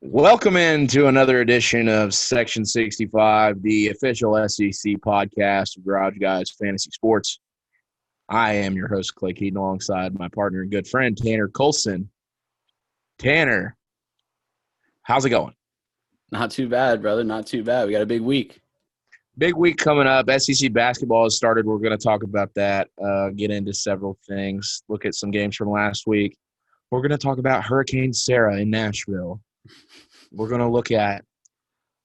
Welcome into another edition of Section 65, the official SEC podcast of Garage Guys Fantasy Sports. I am your host, Clay Keaton, alongside my partner and good friend, Tanner Colson. Tanner, how's it going? Not too bad, brother. Not too bad. We got a big week. Big week coming up. SEC basketball has started. We're going to talk about that, get into several things, look at some games from last week. We're going to talk about Hurricane Sarah in Nashville. We're going to look at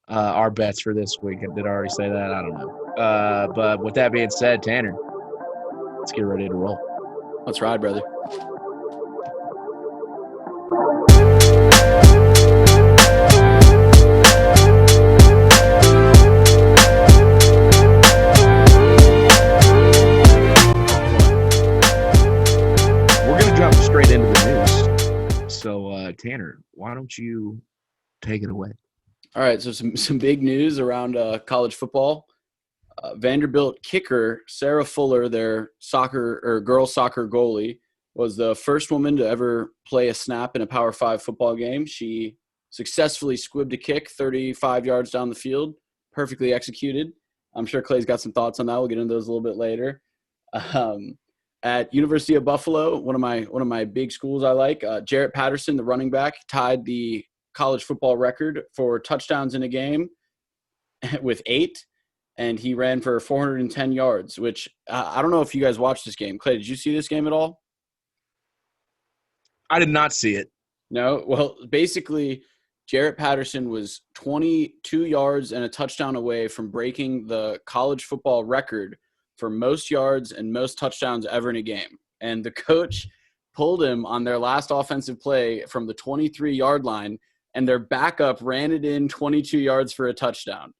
our bets for this week. Did I already say that? I don't know. But with that being said, Tanner, let's get ready to roll. Let's ride, brother. We're going to jump straight into the news. So, Tanner, why don't you take it away? All right, so some big news around college football. Vanderbilt kicker Sarah Fuller, their girls soccer goalie, was the first woman to ever play a snap in a Power 5 football game. She successfully squibbed a kick 35 yards down the field, perfectly executed. I'm sure Clay's got some thoughts on that. We'll get into those a little bit later. At University of Buffalo, one of my big schools I like, Jarrett Patterson, the running back, tied the college football record for touchdowns in a game with 8, and he ran for 410 yards, which I don't know if you guys watched this game. Clay, did you see this game at all? I did not see it. No? Well, basically, Jarrett Patterson was 22 yards and a touchdown away from breaking the college football record for most yards and most touchdowns ever in a game. And the coach pulled him on their last offensive play from the 23-yard line, and their backup ran it in 22 yards for a touchdown.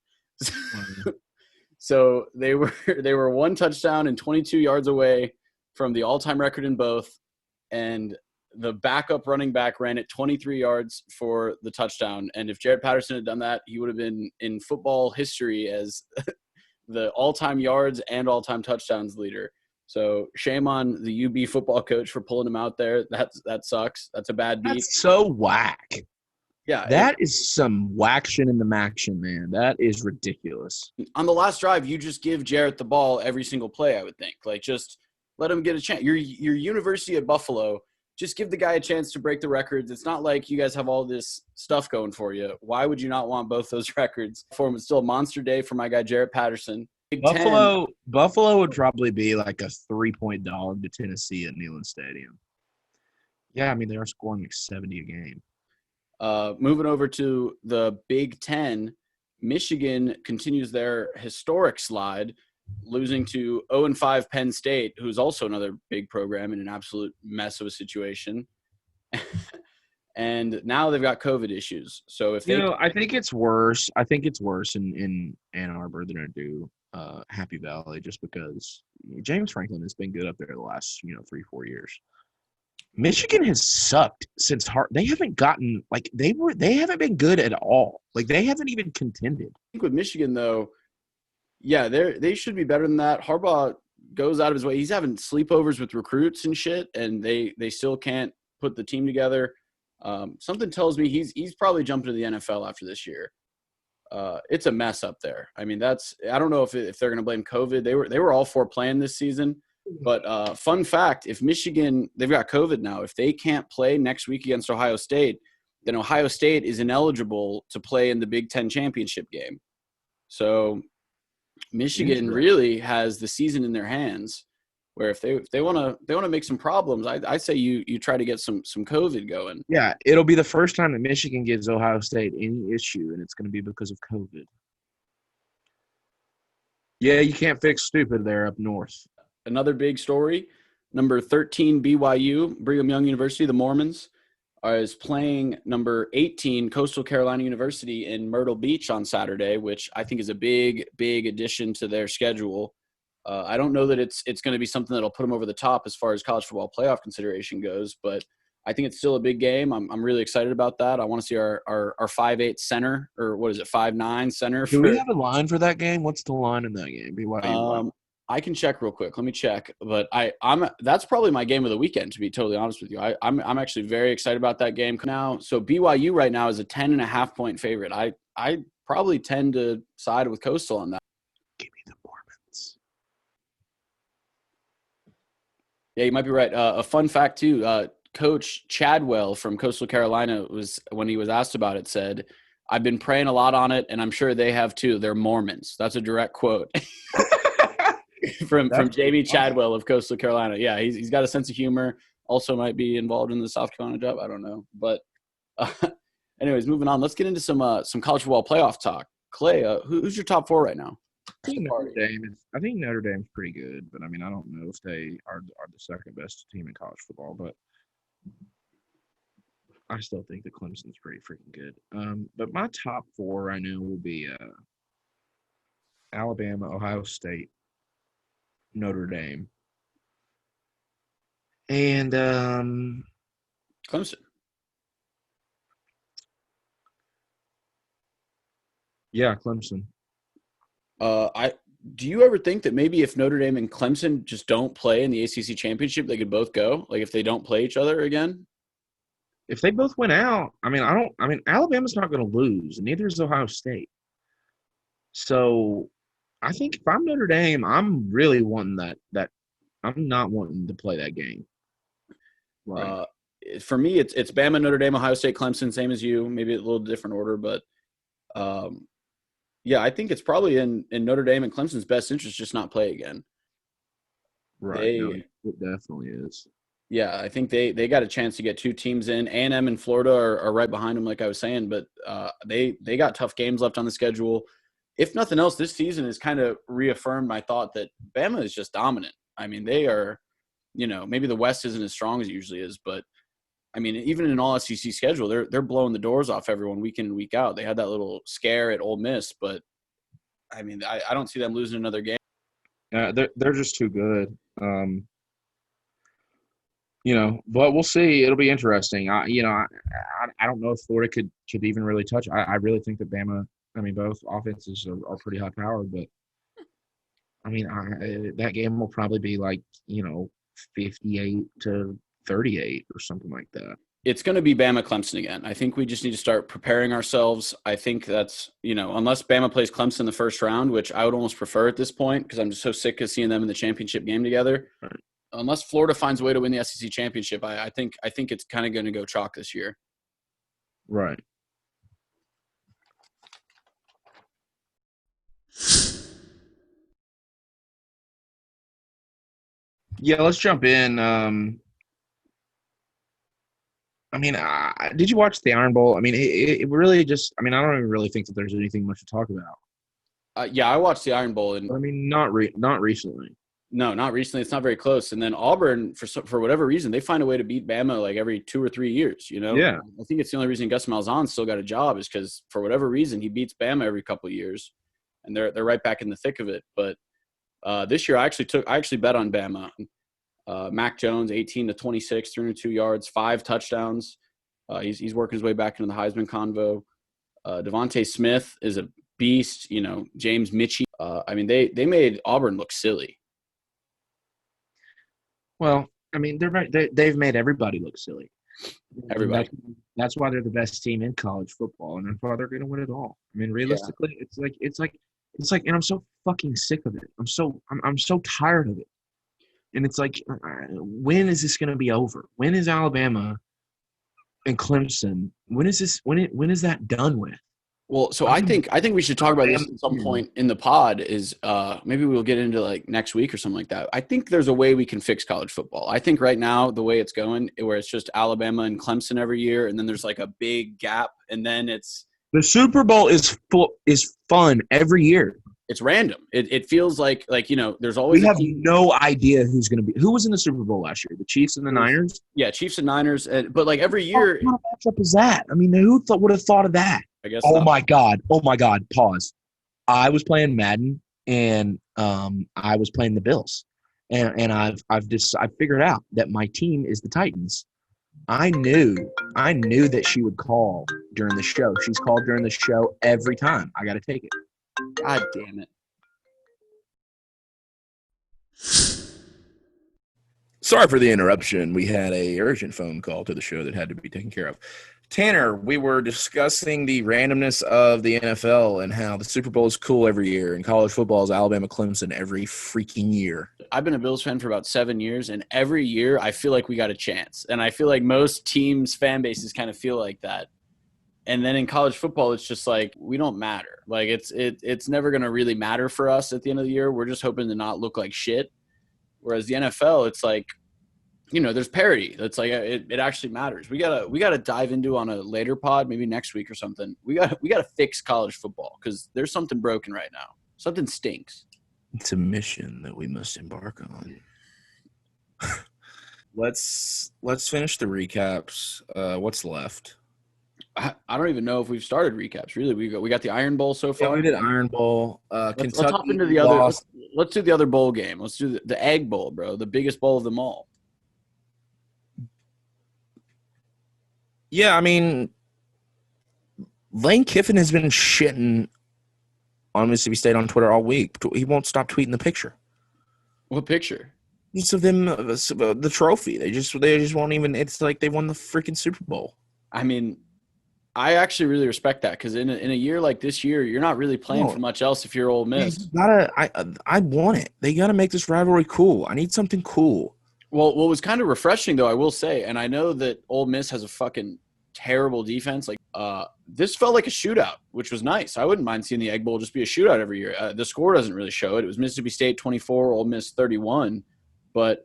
So they were one touchdown and 22 yards away from the all-time record in both, and the backup running back ran it 23 yards for the touchdown. And if Jarrett Patterson had done that, he would have been in football history as the all-time yards and all-time touchdowns leader. So shame on the UB football coach for pulling him out there. That sucks. That's a bad beat. That's so whack. Yeah, that is some whaction in the maction, man. That is ridiculous. On the last drive, you just give Jarrett the ball every single play, I would think. Like, just let him get a chance. Your University at Buffalo, just give the guy a chance to break the records. It's not like you guys have all this stuff going for you. Why would you not want both those records for him? It's still a monster day for my guy Jarrett Patterson. Buffalo would probably be like a 3-point dog to Tennessee at Neyland Stadium. Yeah, I mean, they are scoring like 70 a game. Moving over to the Big Ten, Michigan continues their historic slide, losing to 0-5 Penn State, who's also another big program in an absolute mess of a situation. And now they've got COVID issues. So if I think it's worse. I think it's worse in Ann Arbor than I do Happy Valley, just because James Franklin has been good up there the last 3-4 years. Michigan has sucked since they haven't gotten they haven't been good at all. Like, they haven't even contended. I think with Michigan though, yeah, they should be better than that. Harbaugh goes out of his way. He's having sleepovers with recruits and shit, and they still can't put the team together. Something tells me he's probably jumping to the NFL after this year. It's a mess up there. I mean, I don't know if they're going to blame COVID. They were all for playing this season. But fun fact, if Michigan, they've got COVID now, if they can't play next week against Ohio State, then Ohio State is ineligible to play in the Big Ten championship game. So Michigan really has the season in their hands, where if they want to make some problems, I say you try to get some COVID going. Yeah, it'll be the first time that Michigan gives Ohio State any issue, and it's going to be because of COVID. Yeah, you can't fix stupid there up north. Another big story, number 13 BYU, Brigham Young University, the Mormons, is playing number 18 Coastal Carolina University in Myrtle Beach on Saturday, which I think is a big, big addition to their schedule. I don't know that it's going to be something that'll put them over the top as far as college football playoff consideration goes, but I think it's still a big game. I'm really excited about that. I want to see our 5'8" center, or what is it, 5'9" center. Do we have a line for that game? What's the line in that game? BYU. I can check real quick. Let me check. But that's probably my game of the weekend, to be totally honest with you. I'm actually very excited about that game now. So BYU right now is a 10.5-point favorite. I probably tend to side with Coastal on that. Give me the Mormons. Yeah, you might be right. A fun fact too. Coach Chadwell from Coastal Carolina when he was asked about it, said, "I've been praying a lot on it, and I'm sure they have too. They're Mormons." That's a direct quote. from Jamie Chadwell of Coastal Carolina. Yeah, he's got a sense of humor. Also might be involved in the South Carolina job. I don't know. But anyways, moving on. Let's get into some college football playoff talk. Clay, who's your top 4 right now? I think Notre Dame's pretty good, but I mean, I don't know if they are the second best team in college football, but I still think that Clemson's pretty freaking good. But my top 4 right now will be Alabama, Ohio State, Notre Dame, and Clemson. Yeah, Clemson. Do you ever think that maybe if Notre Dame and Clemson just don't play in the ACC championship, they could both go? Like if they don't play each other again? If they both went out, I mean, Alabama's not going to lose, and neither is Ohio State. So, I think if I'm Notre Dame, I'm really wanting that I'm not wanting to play that game. Right. For me, it's Bama, Notre Dame, Ohio State, Clemson, same as you. Maybe a little different order, but yeah, I think it's probably in Notre Dame and Clemson's best interest just not play again. Right. It definitely is. Yeah, I think they got a chance to get 2 teams in. A&M and Florida are right behind them, like I was saying, but they got tough games left on the schedule. If nothing else, this season has kind of reaffirmed my thought that Bama is just dominant. I mean, they are, maybe the West isn't as strong as it usually is, but I mean, even in an all SEC schedule, they're blowing the doors off everyone week in and week out. They had that little scare at Ole Miss, but I mean, I don't see them losing another game. They're just too good. But we'll see. It'll be interesting. I don't know if Florida could even really touch. I really think that Bama. I mean, both offenses are pretty high powered, but I mean, that game will probably be like 58-38 or something like that. It's going to be Bama Clemson again. I think we just need to start preparing ourselves. I think that's, unless Bama plays Clemson in the first round, which I would almost prefer at this point because I'm just so sick of seeing them in the championship game together. Right. Unless Florida finds a way to win the SEC championship, I think it's kind of going to go chalk this year. Right. Yeah, let's jump in. Did you watch the Iron Bowl? I mean, it really just – I mean, I don't even really think that there's anything much to talk about. Yeah, I watched the Iron Bowl. And I mean, not recently. No, not recently. It's not very close. And then Auburn, for whatever reason, they find a way to beat Bama like every 2 or 3 years, Yeah. I think it's the only reason Gus Malzahn's still got a job is because for whatever reason he beats Bama every couple of years, and they're right back in the thick of it. But this year I actually bet on Bama. Mac Jones, 18-26, 302 yards, 5 touchdowns. He's working his way back into the Heisman convo. Devontae Smith is a beast. James Mitchie. I mean, they made Auburn look silly. Well, I mean, they've made everybody look silly. Everybody. That's why they're the best team in college football, and that's why they're going to win it all. I mean, realistically, yeah. It's like, and I'm so fucking sick of it. I'm so tired of it. And it's like, when is this going to be over? When is Alabama and Clemson? When is that done with? Well, so I think we should talk about this at some point in the pod. Is maybe we'll get into like next week or something like that. I think there's a way we can fix college football. I think right now the way it's going, where it's just Alabama and Clemson every year, and then there's like a big gap, and then it's the Super Bowl is fun every year. It's random. It feels like there's always. We have no idea who was in the Super Bowl last year. The Chiefs and the Niners. Yeah, Chiefs and Niners. But like every year, what kind of matchup is that? I mean, who would have thought of that? I guess. Oh my God! Pause. I was playing Madden and I was playing the Bills, and I've figured out that my team is the Titans. I knew that she would call during the show. She's called during the show every time. I got to take it. God damn it. Sorry for the interruption. We had a urgent phone call to the show that had to be taken care of. Tanner, we were discussing the randomness of the NFL and how the Super Bowl is cool every year and college football is Alabama Clemson every freaking year. I've been a Bills fan for about 7 years, and every year I feel like we got a chance. And I feel like most teams' fan bases kind of feel like that. And then in college football, it's just like we don't matter. Like it's never going to really matter for us at the end of the year. We're just hoping to not look like shit. Whereas the NFL, it's like, there's parity. That's like it actually matters. We gotta dive into on a later pod, maybe next week or something. We gotta fix college football because there's something broken right now. Something stinks. It's a mission that we must embark on. Let's finish the recaps. What's left? I don't even know if we've started recaps. Really, we got the Iron Bowl so far. Yeah, we did Iron Bowl. Let's hop into the other. Let's do the other bowl game. Let's do the Egg Bowl, bro. The biggest bowl of them all. Yeah, I mean, Lane Kiffin has been shitting on Mississippi State on Twitter all week. He won't stop tweeting the picture. What picture? It's of them, the trophy. They just won't even. It's like they won the freaking Super Bowl. I mean, I actually really respect that because in a year like this year, you're not really playing for much else if you're Ole Miss. I want it. They gotta make this rivalry cool. I need something cool. Well, what was kind of refreshing, though, I will say, and I know that Ole Miss has a fucking terrible defense. Like, this felt like a shootout, which was nice. I wouldn't mind seeing the Egg Bowl just be a shootout every year. The score doesn't really show it. It was Mississippi State 24, Ole Miss 31. But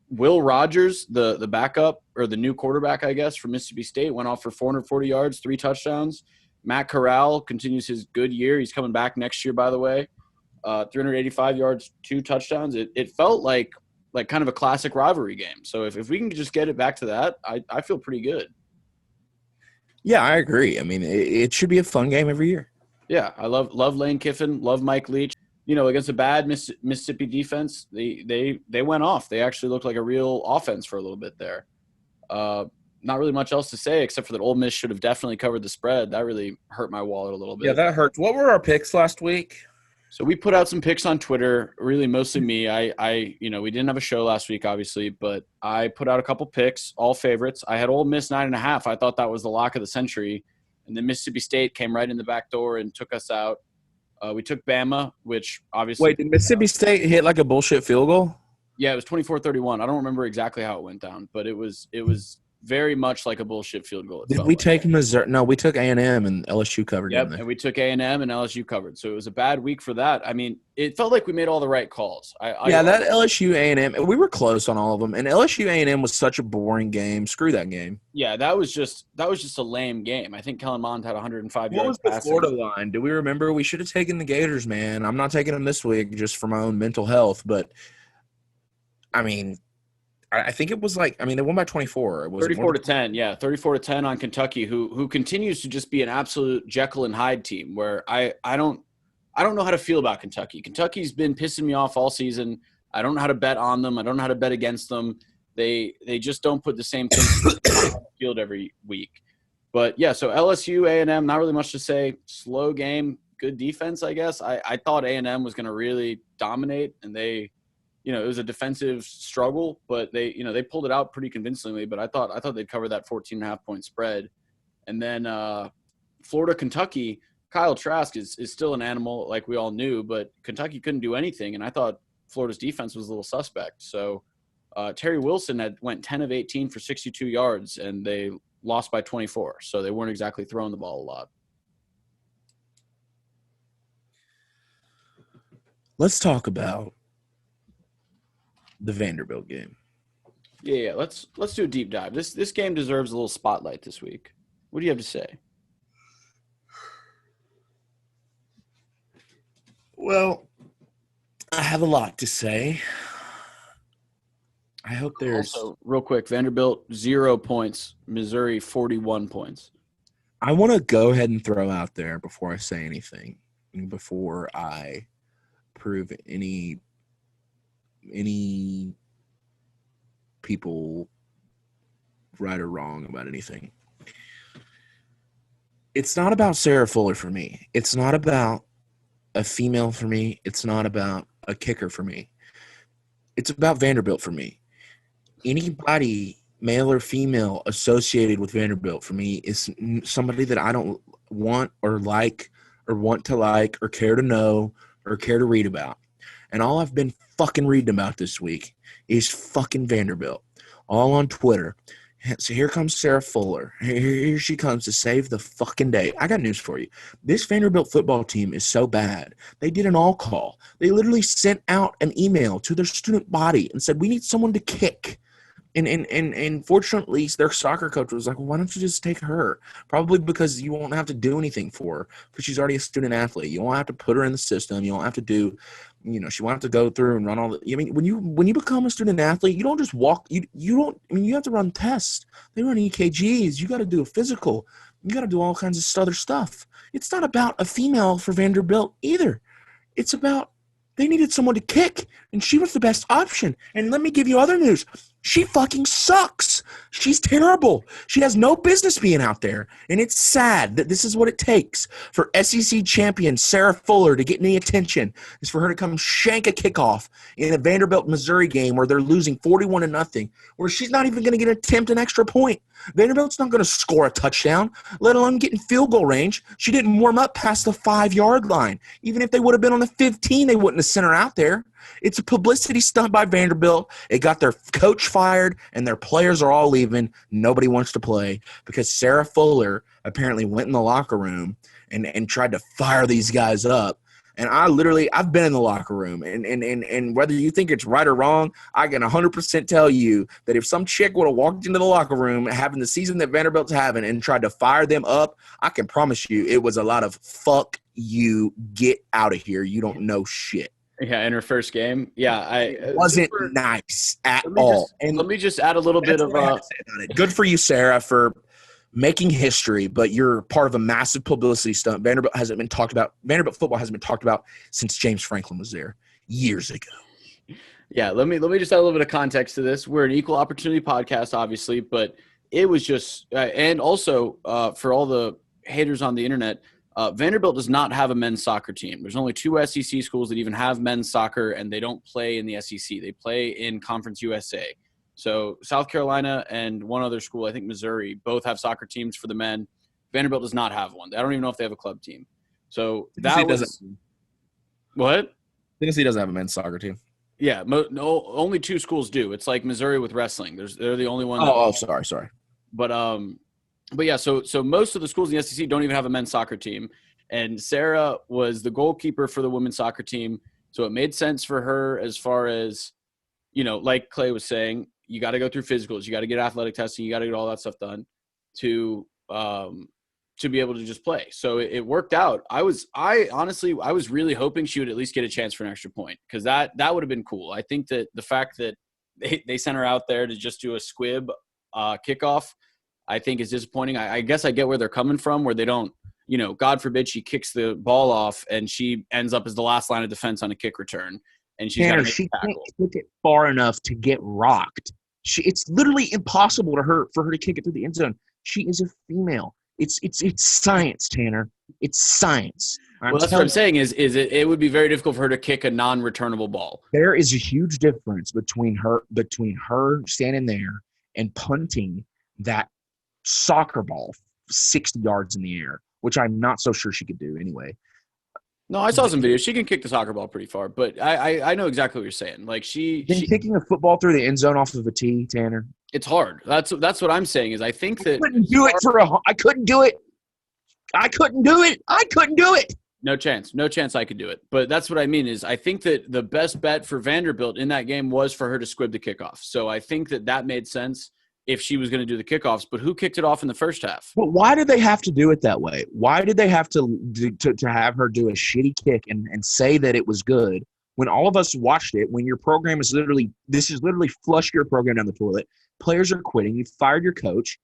Will Rogers, the backup or the new quarterback, I guess, for Mississippi State, went off for 440 yards, 3 touchdowns. Matt Corral continues his good year. He's coming back next year, by the way. 385 yards, 2 touchdowns. It felt like kind of a classic rivalry game. So if we can just get it back to that, I feel pretty good. Yeah, I agree. I mean, it should be a fun game every year. Yeah, I love Lane Kiffin, love Mike Leach. Against a bad Mississippi defense, they went off. They actually looked like a real offense for a little bit there. Not really much else to say except for that Ole Miss should have definitely covered the spread. That really hurt my wallet a little bit. Yeah, that hurts. What were our picks last week? So we put out some picks on Twitter, really mostly me. We didn't have a show last week, obviously, but I put out a couple picks, all favorites. I had Ole Miss 9.5. I thought that was the lock of the century. And then Mississippi State came right in the back door and took us out. We took Bama, which obviously – Wait, did Mississippi State hit like a bullshit field goal? Yeah, it was 24-31. I don't remember exactly how it went down, but it was very much like a bullshit field goal. Did we take Missouri? No, we took A&M and LSU covered. Yep, and we took A&M and LSU covered. So it was a bad week for that. I mean, it felt like we made all the right calls. That LSU A&M, we were close on all of them. And LSU A&M was such a boring game. Screw that game. Yeah, that was just a lame game. I think Kellen Mond had 105 yards. What was the Florida line? Do we remember? We should have taken the Gators, man. I'm not taking them this week just for my own mental health. But, I mean – I think it was they won by 24. It was 34-10. Yeah, 34-10 on Kentucky, who continues to just be an absolute Jekyll and Hyde team. Where I don't know how to feel about Kentucky. Kentucky's been pissing me off all season. I don't know how to bet on them. I don't know how to bet against them. They just don't put the same thing on the field every week. But yeah, so LSU, A&M, not really much to say. Slow game, good defense, I guess. I thought A&M was going to really dominate, and they. It was a defensive struggle, but they pulled it out pretty convincingly. But I thought they'd cover that 14.5-point spread. And then Florida, Kentucky, Kyle Trask is still an animal like we all knew, but Kentucky couldn't do anything. And I thought Florida's defense was a little suspect. So Terry Wilson went 10 of 18 for 62 yards, and they lost by 24. So they weren't exactly throwing the ball a lot. Let's talk about the Vanderbilt game. Yeah. Let's do a deep dive. This game deserves a little spotlight this week. What do you have to say? Well, I have a lot to say. I hope there's also, real quick, Vanderbilt 0 points, Missouri 41 points. I want to go ahead and throw out there before I say anything, before I prove any people right or wrong about anything. It's not about Sarah Fuller for me. It's not about a female for me. It's not about a kicker for me. It's about Vanderbilt for me. Anybody, male or female, associated with Vanderbilt for me is somebody that I don't want or like or want to like or care to know or care to read about. And all I've been fucking reading about this week is fucking Vanderbilt, all on Twitter. So here comes Sarah Fuller. Here she comes to save the fucking day. I got news for you. This Vanderbilt football team is so bad. They did an all call. They literally sent out an email to their student body and said, we need someone to kick. And fortunately, their soccer coach was like, well, why don't you just take her? Probably because you won't have to do anything for her because she's already a student athlete. You won't have to put her in the system. You won't have to do, she won't have to go through and run all the. I mean, when you become a student athlete, you don't just walk. You don't. I mean, you have to run tests. They run EKGs. You got to do a physical. You got to do all kinds of other stuff. It's not about a female for Vanderbilt either. It's about they needed someone to kick, and she was the best option. And let me give you other news. She fucking sucks. She's terrible. She has no business being out there. And it's sad that this is what it takes for SEC champion Sarah Fuller to get any attention, is for her to come shank a kickoff in a Vanderbilt, Missouri game where they're losing 41-0, where she's not even going to get an attempt an extra point. Vanderbilt's not going to score a touchdown, let alone get in field goal range. She didn't warm up past the 5-yard line. Even if they would have been on the 15, they wouldn't have sent her out there. It's a publicity stunt by Vanderbilt. It got their coach fired, and their players are all leaving. Nobody wants to play because Sarah Fuller apparently went in the locker room and tried to fire these guys up. And I've been in the locker room, and whether you think it's right or wrong, I can 100% tell you that if some chick would have walked into the locker room having the season that Vanderbilt's having and tried to fire them up, I can promise you it was a lot of fuck you, get out of here, you don't know shit. Yeah, in her first game. Yeah, it wasn't nice at all. Let me just add a little bit of good for you, Sarah, for making history, but you're part of a massive publicity stunt. Vanderbilt football hasn't been talked about since James Franklin was there years ago. Yeah, let me just add a little bit of context to this. We're an equal opportunity podcast, obviously, but it was just and also for all the haters on the internet, Vanderbilt does not have a men's soccer team. There's only 2 SEC schools that even have men's soccer, and they don't play in the SEC. They play in Conference USA. So South Carolina and one other school, I think Missouri, both have soccer teams for the men. Vanderbilt does not have one. I don't even know if they have a club team. So that was – what? Tennessee doesn't have a men's soccer team. Yeah, only 2 schools do. It's like Missouri with wrestling. They're the only one. Sorry. But yeah, so most of the schools in the SEC don't even have a men's soccer team. And Sarah was the goalkeeper for the women's soccer team. So it made sense for her as far as, like Clay was saying, you got to go through physicals. You got to get athletic testing. You got to get all that stuff done to be able to just play. So it worked out. I was really hoping she would at least get a chance for an extra point, because that would have been cool. I think that the fact that they sent her out there to just do a squib kickoff, I think is disappointing. I guess I get where they're coming from, where they don't, God forbid she kicks the ball off and she ends up as the last line of defense on a kick return, and she can't kick it far enough to get rocked. It's literally impossible for her to kick it through the end zone. She is a female. It's science, Tanner. It's science. Well, that's what I'm saying is it would be very difficult for her to kick a non-returnable ball. There is a huge difference between her standing there and punting that soccer ball 60 yards in the air, which I'm not so sure she could do anyway. No, I saw some videos. She can kick the soccer ball pretty far, but I know exactly what you're saying. Like she kicking a football through the end zone off of a tee, Tanner. It's hard. That's what I'm saying is I think that I couldn't do it. I couldn't do it. No chance I could do it. But that's what I mean is I think that the best bet for Vanderbilt in that game was for her to squib the kickoff. So I think that made sense if she was going to do the kickoffs. But who kicked it off in the first half? Well, why did they have to do it that way? Why did they have to have her do a shitty kick and say that it was good when all of us watched it, when your program is literally flush your program down the toilet. Players are quitting. You fired your coach.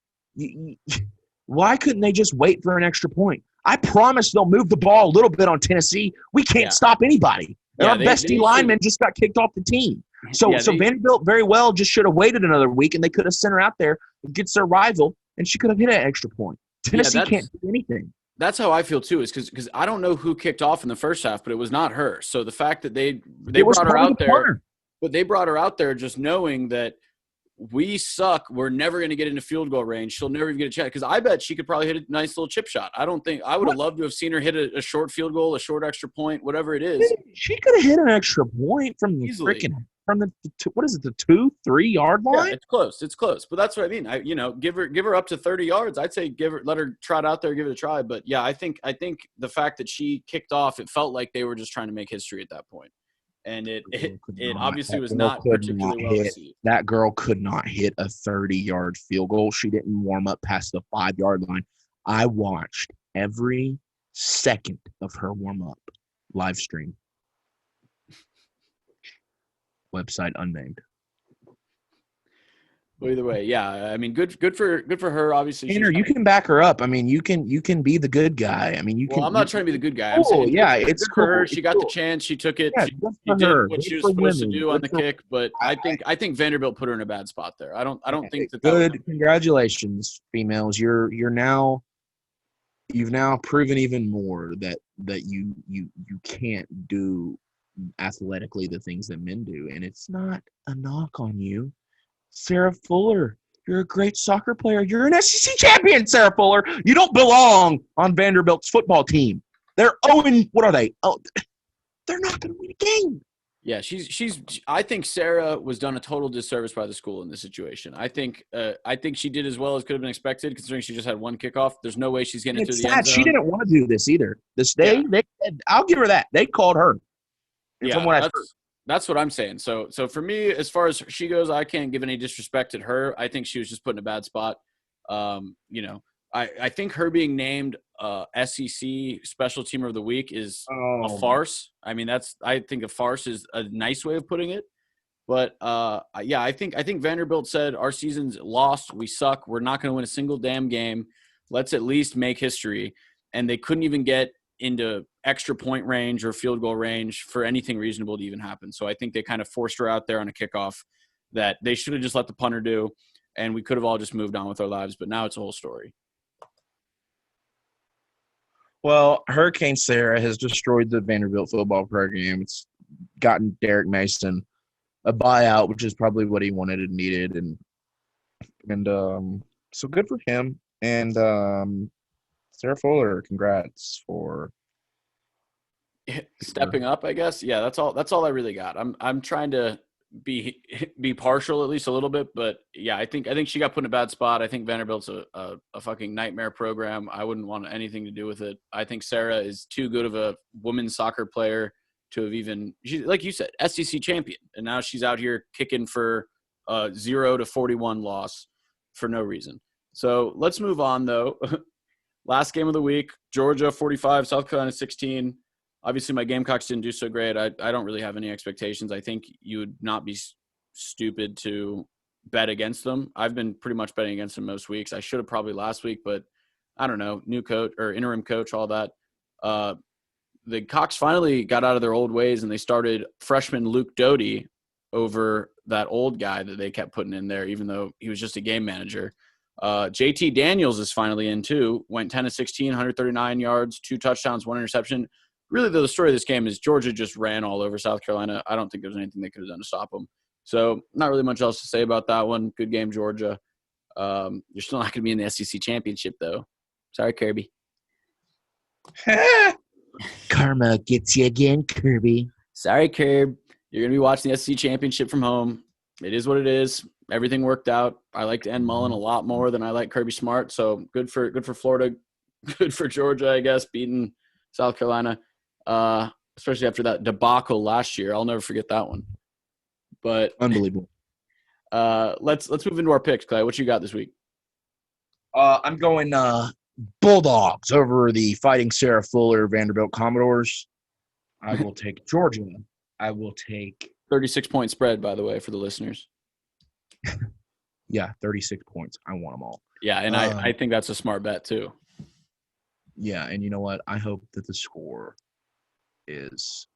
Why couldn't they just wait for an extra point? I promise they'll move the ball a little bit on Tennessee. We can't stop anybody. And our best D lineman just got kicked off the team. So Vanderbilt very well just should have waited another week, and they could have sent her out there against their rival, and she could have hit an extra point. Tennessee can't do anything. That's how I feel too, is because I don't know who kicked off in the first half, but it was not her. So the fact that they brought her out there. But they brought her out there just knowing that we suck. We're never going to get into field goal range. She'll never even get a chance. Because I bet she could probably hit a nice little chip shot. I would have loved to have seen her hit a short field goal, a short extra point, whatever it is. She could have hit an extra point from the Easily. from the what is it, the 2-3 yard line? Yeah, it's close. It's close. But that's what I mean. Give her up to 30 yards. I'd say let her trot out there, give it a try. But yeah, I think the fact that she kicked off, it felt like they were just trying to make history at that point. And it obviously was not particularly well received. That girl could not hit a 30-yard field goal. She didn't warm up past the 5-yard line. I watched every second of her warm up live stream. Website unnamed. Well, either way, yeah. I mean, good for her. Obviously, Tanner, you can back her up. I mean, you can be the good guy. I mean, I'm not trying to be the good guy. I'm saying, it's for her. She got the chance. She took it. Yeah, she did what she was supposed to do on the kick. But I think Vanderbilt put her in a bad spot there. I don't think that. Good. Congratulations, females. You've now proven even more that you can't do athletically the things that men do, and it's not a knock on you. Sarah Fuller, you're a great soccer player. You're an SEC champion, Sarah Fuller. You don't belong on Vanderbilt's football team. They're what are they? Oh, they're not going to win a game. Yeah, I think Sarah was done a total disservice by the school in this situation. I think she did as well as could have been expected, considering she just had one kickoff. There's no way she's getting into the end zone. She didn't want to do this either. I'll give her that. They called her. Yeah, that's what I'm saying. So for me, as far as she goes, I can't give any disrespect to her. I think she was just put in a bad spot. I think her being named SEC Special Teamer of the Week is a farce. I mean, I think a farce is a nice way of putting it. But I think Vanderbilt said our season's lost. We suck. We're not going to win a single damn game. Let's at least make history. And they couldn't even get into extra point range or field goal range for anything reasonable to even happen. So I think they kind of forced her out there on a kickoff that they should have just let the punter do, and we could have all just moved on with our lives. But now it's a whole story. Well, Hurricane Sarah has destroyed the Vanderbilt football program. It's gotten Derek Mason a buyout, which is probably what he wanted and needed, and so good for him. And Sarah Fuller, congrats for stepping up, I guess. Yeah, that's all I really got. I'm trying to be partial at least a little bit, but yeah, I think she got put in a bad spot. I think Vanderbilt's a fucking nightmare program. I wouldn't want anything to do with it. I think Sarah is too good of a women's soccer player to have like you said, SEC champion, and now she's out here kicking for a 0-41 loss for no reason. So let's move on though. Last game of the week, Georgia 45, South Carolina 16. Obviously, my Gamecocks didn't do so great. I don't really have any expectations. I think you would not be stupid to bet against them. I've been pretty much betting against them most weeks. I should have probably last week, but I don't know. New coach or interim coach, all that. The Cocks finally got out of their old ways, and they started freshman Luke Doty over that old guy that they kept putting in there, even though he was just a game manager. JT Daniels is finally in too. Went 10-16, 139 yards, 2 touchdowns, 1 interception. Really, the story of this game is Georgia just ran all over South Carolina. I don't think there was anything they could have done to stop them. So not really much else to say about that one. Good game, Georgia. You're still not going to be in the SEC championship, though. Sorry, Kirby. Karma gets you again, Kirby. Sorry, Kirby. You're going to be watching the SEC championship from home. It is what it is. Everything worked out. I liked N. Mullen a lot more than I like Kirby Smart. So good for Florida. Good for Georgia, I guess, beating South Carolina. Especially after that debacle last year. I'll never forget that one. But unbelievable. Let's move into our picks, Clay. What you got this week? I'm going Bulldogs over the Fighting Sarah Fuller Vanderbilt Commodores. I will take Georgia. I will take 36-point spread, by the way, for the listeners. Yeah, 36 points. I want them all. Yeah, and I think that's a smart bet too. Yeah, and you know what? I hope that the score is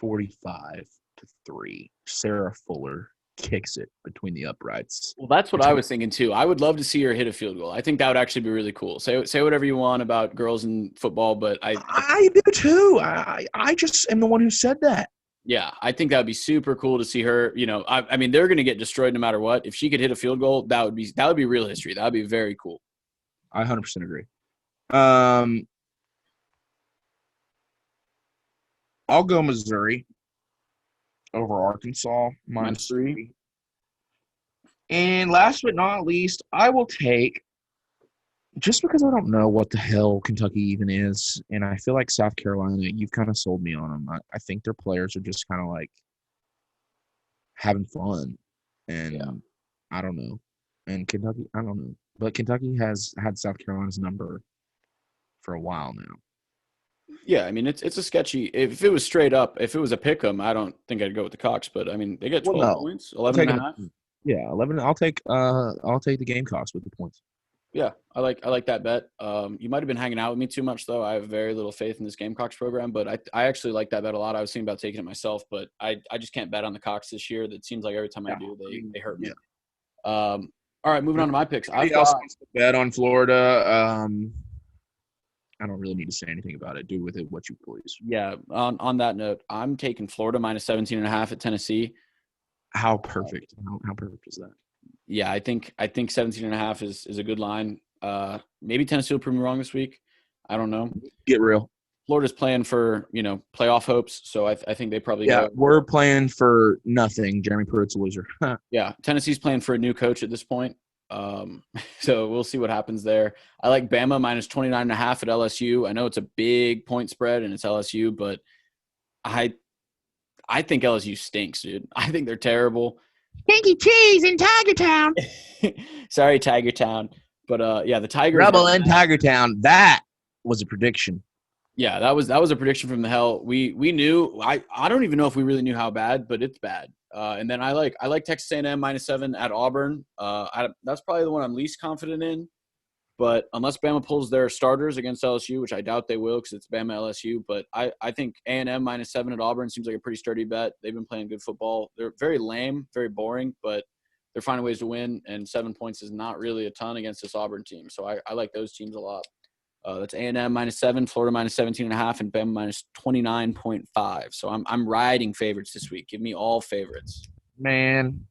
45-3. Sarah Fuller kicks it between the uprights. Well, that's what I was thinking too. I would love to see her hit a field goal. I think that would actually be really cool. Say whatever you want about girls in football, but I do too. I just am the one who said that. Yeah, I think that would be super cool to see her. You know, I mean, they're going to get destroyed no matter what. If she could hit a field goal, that would be real history. That would be very cool. I 100% agree. I'll go Missouri over Arkansas minus -3. 3. And last but not least, I will take, just because I don't know what the hell Kentucky even is, and I feel like South Carolina, you've kind of sold me on them. I think their players are just kind of like having fun, and Yeah. I don't know. And Kentucky, I don't know. But Kentucky has had South Carolina's number for a while now. Yeah, I mean, it's a sketchy. If it was straight up, if it was a pick 'em, I don't think I'd go with the Cox. But I mean, they get Well, 12 no. points, I'll 11 take and a it. half. Yeah, 11. I'll take the Gamecocks with the points. Yeah, I like that bet. You might have been hanging out with me too much though. I have very little faith in this Gamecocks program, but I actually like that bet a lot. I was thinking about taking it myself, but I just can't bet on the Cox this year. That seems like every time I do, they hurt me. All right, moving on to my picks. Anybody else wants to bet on Florida? I don't really need to say anything about it. Do with it what you please. Yeah, on that note, I'm taking Florida minus 17.5 at Tennessee. How perfect? How perfect is that? Yeah, I think 17.5 is a good line. Maybe Tennessee will prove me wrong this week. I don't know. Get real. Florida's playing for, playoff hopes, so I think they probably Yeah, go. we're playing for nothing. Jeremy Pruitt's a loser. Yeah, Tennessee's playing for a new coach at this point. So we'll see what happens there. I like Bama minus 29.5 at LSU. I know it's a big point spread and it's LSU, but I think LSU stinks, dude. I think they're terrible. Stinky cheese in Tiger Town. Sorry, Tiger Town. But yeah, the Tigers. Rebel in Tiger Town. That was a prediction. Yeah, that was a prediction from the hell. We knew. I don't even know if we really knew how bad, but it's bad. And then I like Texas A&M minus 7 at Auburn. That's probably the one I'm least confident in. But unless Bama pulls their starters against LSU, which I doubt they will because it's Bama LSU, but I think A&M minus 7 at Auburn seems like a pretty sturdy bet. They've been playing good football. They're very lame, very boring, but they're finding ways to win, and 7 points is not really a ton against this Auburn team. So I like those teams a lot. That's A&M minus 7, Florida minus 17.5, and Bama minus 29.5. So I'm riding favorites this week. Give me all favorites. Man.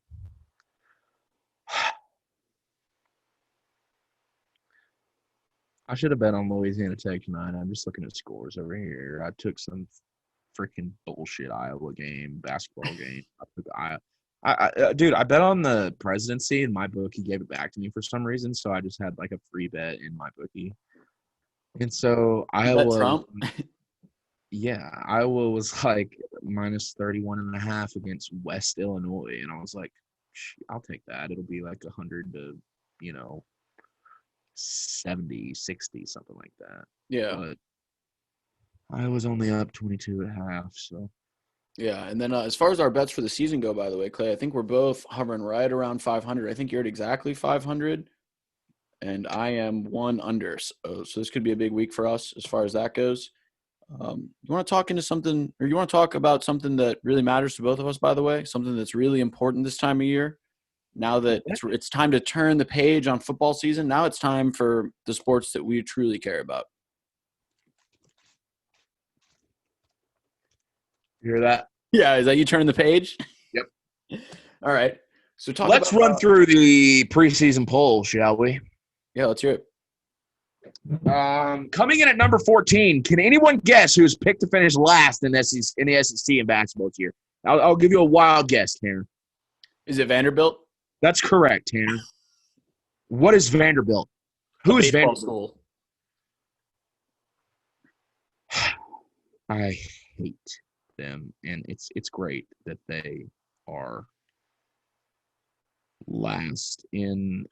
I should have bet on Louisiana Tech tonight. I'm just looking at scores over here. I took some freaking bullshit Iowa basketball game. Dude, I bet on the presidency, and my bookie gave it back to me for some reason. So I just had like a free bet in my bookie. And so Iowa, Trump? Yeah, Iowa was like minus 31.5 against West Illinois. And I was like, I'll take that. It'll be like 100 to, 70, 60, something like that. Yeah. But I was only up 22.5, so. Yeah, and then as far as our bets for the season go, by the way, Clay, I think we're both hovering right around 500. I think you're at exactly 500, and I am one under. So this could be a big week for us as far as that goes. You want to talk into something, or you want to talk about something that really matters to both of us, by the way, something that's really important this time of year? Now that it's time to turn the page on football season, now it's time for the sports that we truly care about. You hear that? Yeah, is that you turning the page? Yep. All right. So let's run through the preseason poll, shall we? Yeah, let's hear it. Coming in at number 14, can anyone guess who's picked to finish last in the SEC in basketball this year? I'll give you a wild guess, Tanner. Is it Vanderbilt? That's correct, Tanner. What is Vanderbilt? Who is Vanderbilt? School. I hate them, and it's great that they are last in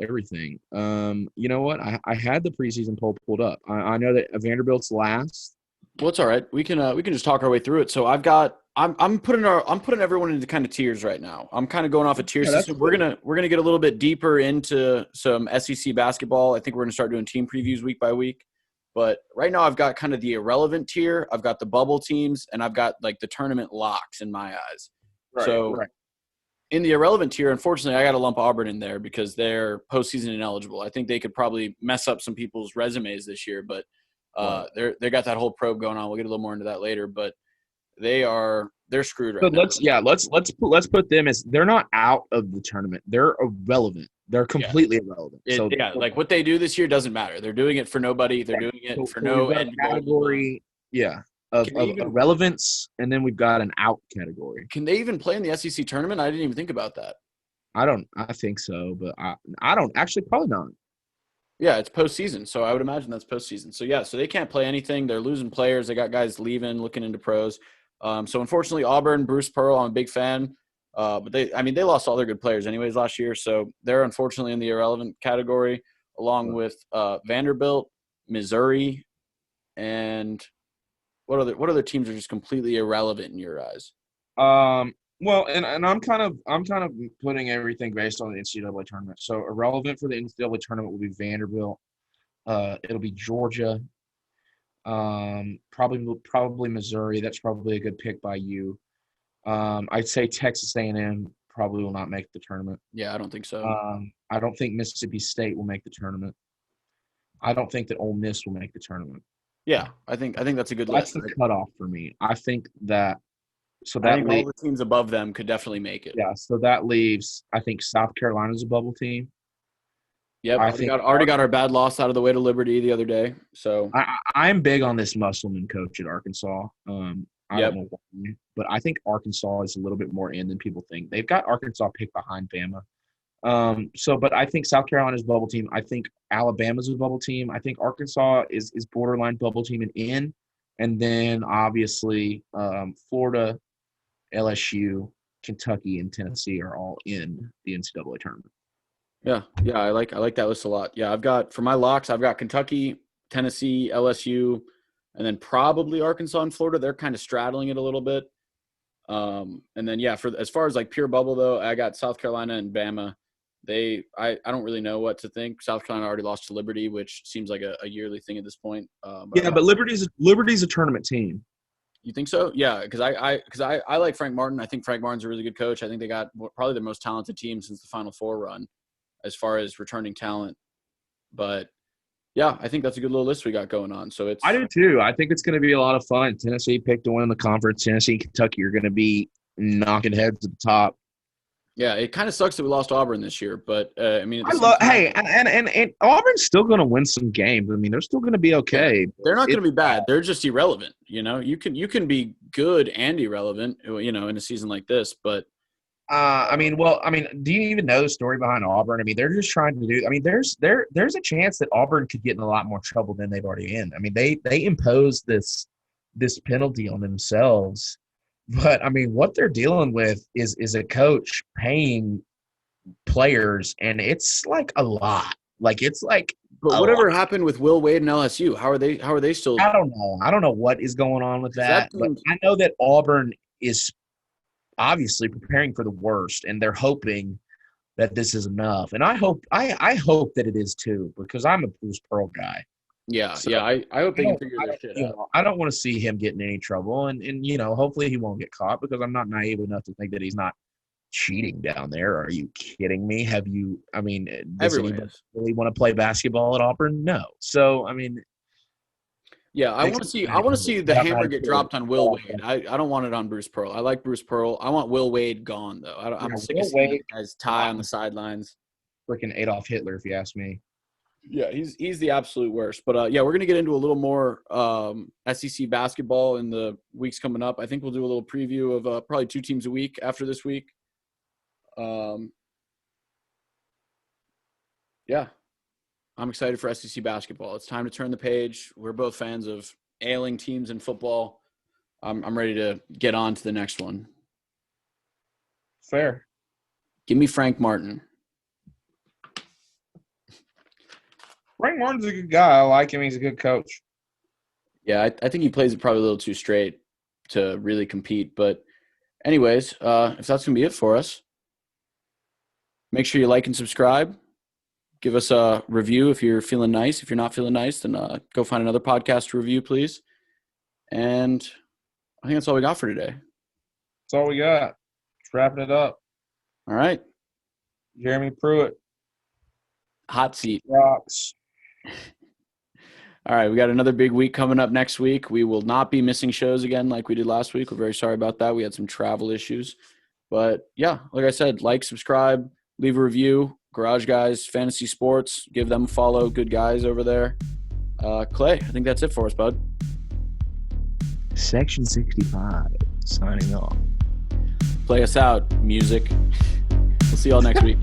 everything. You know what? I had the preseason poll pulled up. I know that Vanderbilt's last. Well, it's all right. We can just talk our way through it. So I'm putting everyone into kind of tiers right now. I'm kind of going off a tier system. Cool. We're gonna get a little bit deeper into some SEC basketball. I think we're gonna start doing team previews week by week. But right now I've got kind of the irrelevant tier. I've got the bubble teams, and I've got like the tournament locks in my eyes. Right. In the irrelevant tier, unfortunately, I got to lump Auburn in there because they're postseason ineligible. I think they could probably mess up some people's resumes this year, but they got that whole probe going on. We'll get a little more into that later. But they're screwed So right now. let's put them as they're not out of the tournament. They're irrelevant. They're Yeah. completely irrelevant. So Like what they do this year doesn't matter. They're doing it for nobody. They're right. doing it for So we've no got a end goal. category, yeah, Can they of even irrelevance, and then we've got an out category. play in the SEC tournament? I didn't even think about that. I think so, but I don't actually probably not. Yeah, it's postseason, so I would imagine that's postseason. So yeah, so they can't play anything. They're losing players. They got guys leaving, looking into pros. So unfortunately, Auburn, Bruce Pearl, I'm a big fan. But they lost all their good players anyways last year, so they're unfortunately in the irrelevant category, along with Vanderbilt, Missouri, and what other teams are just completely irrelevant in your eyes? Well, and I'm kind of putting everything based on the NCAA tournament. So irrelevant for the NCAA tournament will be Vanderbilt. It'll be Georgia. Probably Missouri. That's probably a good pick by you. I'd say Texas A&M probably will not make the tournament. Yeah, I don't think so. I don't think Mississippi State will make the tournament. I don't think that Ole Miss will make the tournament. Yeah, I think that's a good That's list. the cutoff for me. I think that I think all the teams above them could definitely make it. yeah. So that leaves I think South Carolina's a bubble team. Yep, I think already got our bad loss out of the way to Liberty the other day. So I'm big on this Musselman coach at Arkansas. I yep. don't know why, but I think Arkansas is a little bit more in than people think. They've got Arkansas picked behind Bama. But I think South Carolina's a bubble team. I think Alabama's a bubble team. I think Arkansas is borderline bubble team and in. And then obviously Florida, LSU, Kentucky, and Tennessee are all in the NCAA tournament. Yeah, I like that list a lot. Yeah, for my locks, I've got Kentucky, Tennessee, LSU, and then probably Arkansas and Florida. They're kind of straddling it a little bit. And then for as far as like pure bubble though, I got South Carolina and Bama. I don't really know what to think. South Carolina already lost to Liberty, which seems like a yearly thing at this point. But Liberty's a tournament team. You think so? Yeah, because I like Frank Martin. I think Frank Martin's a really good coach. I think they got probably the most talented team since the Final Four run, as far as returning talent. But yeah, I think that's a good little list we got going on. So I do too. I think it's going to be a lot of fun. Tennessee picked to win the conference. Tennessee, Kentucky are going to be knocking heads at the top. Yeah, it kind of sucks that we lost Auburn this year, but and Auburn's still going to win some games. I mean, they're still going to be okay. Yeah, they're not going to be bad. They're just irrelevant. You can be good and irrelevant. In a season like this, but. Do you even know the story behind Auburn? I mean, they're just trying to do. I mean, there's a chance that Auburn could get in a lot more trouble than they've already in. I mean, they imposed this penalty on themselves. But I mean, what they're dealing with is a coach paying players, and it's like a lot. Like it's like. But whatever happened with Will Wade and LSU? How are they still? I don't know. I don't know what is going on with that. But I know that Auburn is obviously preparing for the worst, and they're hoping that this is enough. And I hope that it is too, because I'm a Bruce Pearl guy. Yeah, so I hope they can figure their shit out. I don't want to see him get in any trouble, and hopefully he won't get caught, because I'm not naive enough to think that he's not cheating down there. Are you kidding me? Does anybody really want to play basketball at Auburn? No. So, I mean. Yeah, I want to see the hammer get dropped on Will Wade. I don't want it on Bruce Pearl. I like Bruce Pearl. I want Will Wade gone, though. I'm sick of seeing that guy's tie on the sidelines. Freaking Adolf Hitler, if you ask me. Yeah, he's the absolute worst. But we're gonna get into a little more SEC basketball in the weeks coming up. I think we'll do a little preview of probably 2 teams a week after this week. Yeah, I'm excited for SEC basketball. It's time to turn the page. We're both fans of ailing teams in football. I'm ready to get on to the next one. Fair. Give me Frank Martin. Frank Martin's a good guy. I like him. He's a good coach. Yeah, I think he plays it probably a little too straight to really compete. But anyways, if that's going to be it for us, make sure you like and subscribe. Give us a review if you're feeling nice. If you're not feeling nice, then go find another podcast to review, please. And I think that's all we got for today. That's all we got. Just wrapping it up. All right. Jeremy Pruitt. Hot seat. Rocks. All right, we got another big week coming up next week. We will not be missing shows again like we did last week. We're very sorry about that. We had some travel issues. But yeah, like I said, like, subscribe, leave a review. Garage Guys Fantasy Sports, give them a follow. Good guys over there. Clay, I think that's it for us, bud. Section 65, signing off. Play us out, music. We'll see y'all next week.